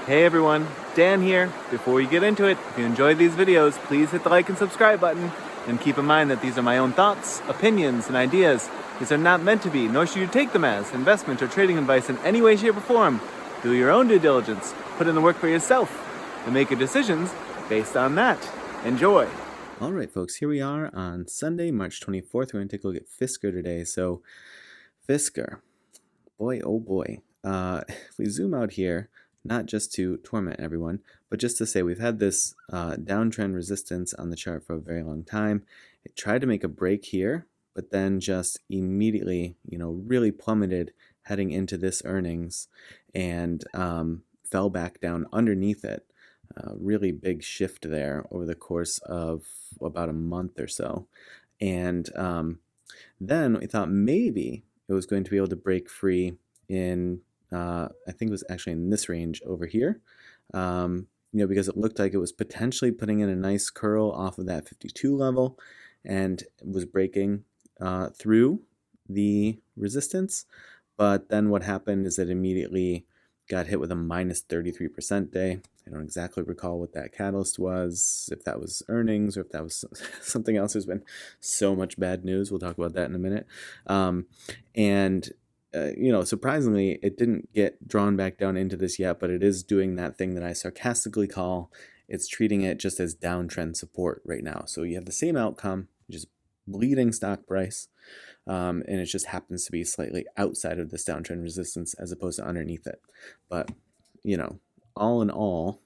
Hey everyone, Dan here. Before we get into it, if you enjoy these videos, please hit the like and subscribe button. And keep in mind that these are my own thoughts, opinions, and ideas. These are not meant to be, nor should you take them as, investment or trading advice in any way, shape, or form. Do your own due diligence, put in the work for yourself, and make your decisions based on that. Enjoy. All right, folks, here we are on Sunday, March 24th. We're going to take a look at Fisker today. So, Fisker, boy, oh boy. If we zoom out here, not just to torment everyone, but just to say we've had this downtrend resistance on the chart for a very long time. It tried to make a break here, but then just immediately, really plummeted heading into this earnings and fell back down underneath it. Really big shift there over the course of about a month or so. And then we thought maybe it was going to be able to break free in I think it was actually in this range over here, because it looked like it was potentially putting in a nice curl off of that 52 level and was breaking through the resistance. But then what happened is it immediately got hit with a minus 33% day. I don't exactly recall what that catalyst was, if that was earnings or if that was something else. There's been so much bad news. We'll talk about that in a minute. Surprisingly, it didn't get drawn back down into this yet, but it is doing that thing that I sarcastically call, it's treating it just as downtrend support right now. So you have the same outcome, just bleeding stock price, and it just happens to be slightly outside of this downtrend resistance as opposed to underneath it. But, all in all,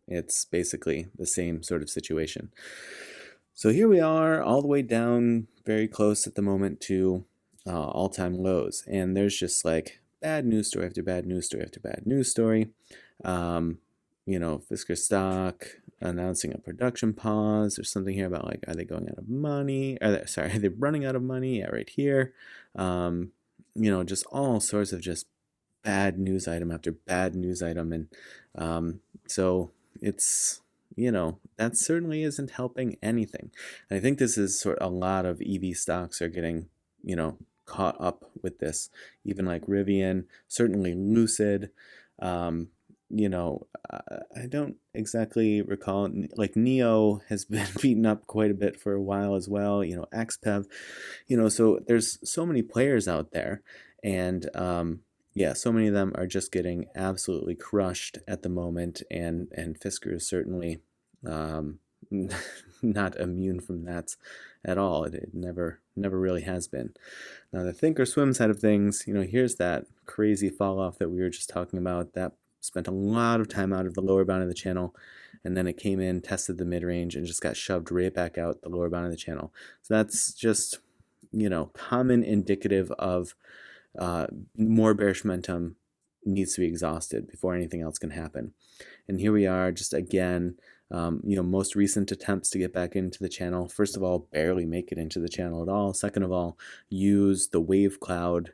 it's basically the same sort of situation. So here we are all the way down very close at the moment to all-time lows, and there's just like bad news story after bad news story after bad news story. Fisker stock announcing a production pause. There's something here about are they going out of money? Are they running out of money? Yeah, right here. Just all sorts of just bad news item after bad news item, and so it's that certainly isn't helping anything. And I think this is a lot of EV stocks are getting caught up with this, even like Rivian, certainly Lucid. I don't exactly recall, like NIO has been beaten up quite a bit for a while as well, XPEV, so there's so many players out there, and so many of them are just getting absolutely crushed at the moment, and Fisker is certainly not immune from that at all. It never really has been. Now the Thinkorswim side of things, here's that crazy fall off that we were just talking about. That spent a lot of time out of the lower bound of the channel, and then it came in, tested the mid-range, and just got shoved right back out the lower bound of the channel. So that's just common indicative of more bearish momentum needs to be exhausted before anything else can happen. And here we are, just again, most recent attempts to get back into the channel. First of all, barely make it into the channel at all. Second of all, use the wave cloud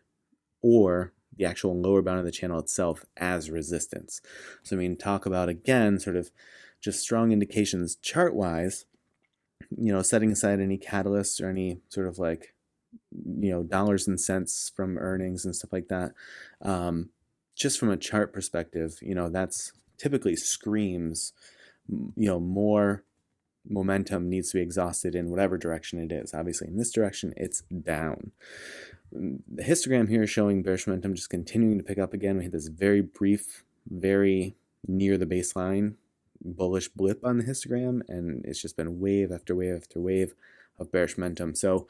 or the actual lower bound of the channel itself as resistance. So talk about, again, sort of just strong indications chart-wise, setting aside any catalysts or any sort of dollars and cents from earnings and stuff like that. Just from a chart perspective, that's typically screams, more momentum needs to be exhausted in whatever direction it is. Obviously, in this direction, it's down. The histogram here is showing bearish momentum just continuing to pick up again. We had this very brief, very near the baseline bullish blip on the histogram, and it's just been wave after wave after wave of bearish momentum. So,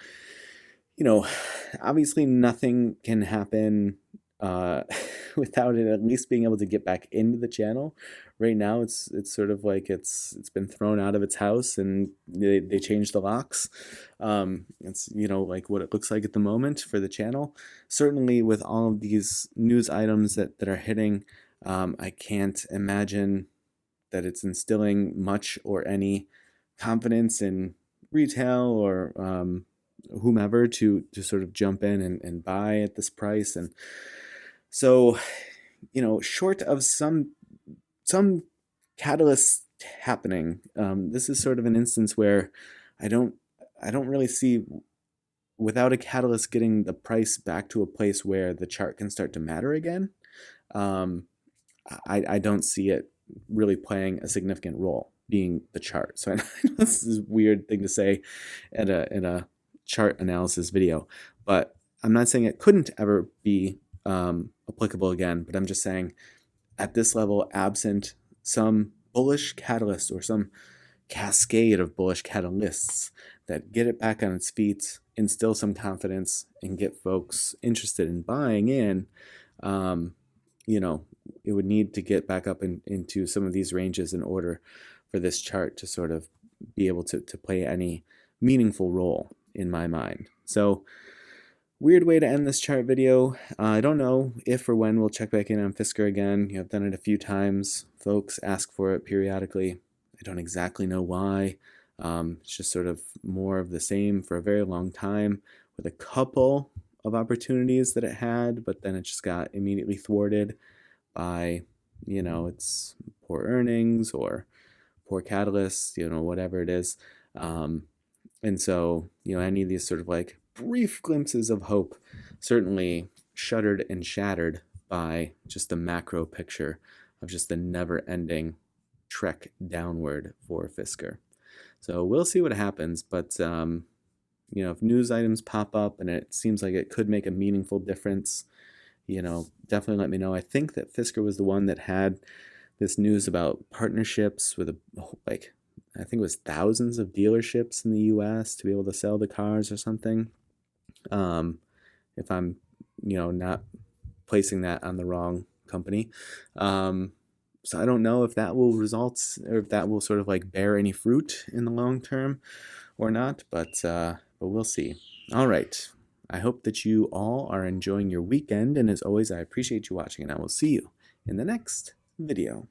obviously nothing can happen without it at least being able to get back into the channel. Right now, it's sort of like it's been thrown out of its house, and they changed the locks. It's like what it looks like at the moment for the channel. Certainly, with all of these news items that are hitting, I can't imagine that it's instilling much or any confidence in retail or whomever to sort of jump in and buy at this price. And so, short of some catalyst happening, this is sort of an instance where I don't really see, without a catalyst getting the price back to a place where the chart can start to matter again, I don't see it really playing a significant role, being the chart. So I know this is a weird thing to say in a chart analysis video, but I'm not saying it couldn't ever be applicable again, but I'm just saying at this level, absent some bullish catalyst or some cascade of bullish catalysts that get it back on its feet, instill some confidence, and get folks interested in buying in, you know, it would need to get back up into some of these ranges in order for this chart to sort of be able to play any meaningful role in my mind. So weird way to end this chart video. I don't know if or when we'll check back in on Fisker again. I've done it a few times. Folks ask for it periodically. I don't exactly know why. It's just sort of more of the same for a very long time, with a couple of opportunities that it had, but then it just got immediately thwarted by, you know, its poor earnings or poor catalysts, you know, whatever it is. And so, you know, any of these sort of like brief glimpses of hope certainly shuttered and shattered by just the macro picture of just the never-ending trek downward for Fisker. So we'll see what happens, but you know, if news items pop up and it seems like it could make a meaningful difference, you know, definitely let me know. I think that Fisker was the one that had this news about partnerships with I think it was thousands of dealerships in the US to be able to sell the cars or something. If I'm, you know, not placing that on the wrong company. So I don't know if that will result or if that will sort of like bear any fruit in the long term or not, but we'll see. All right. I hope that you all are enjoying your weekend, and as always, I appreciate you watching, and I will see you in the next video.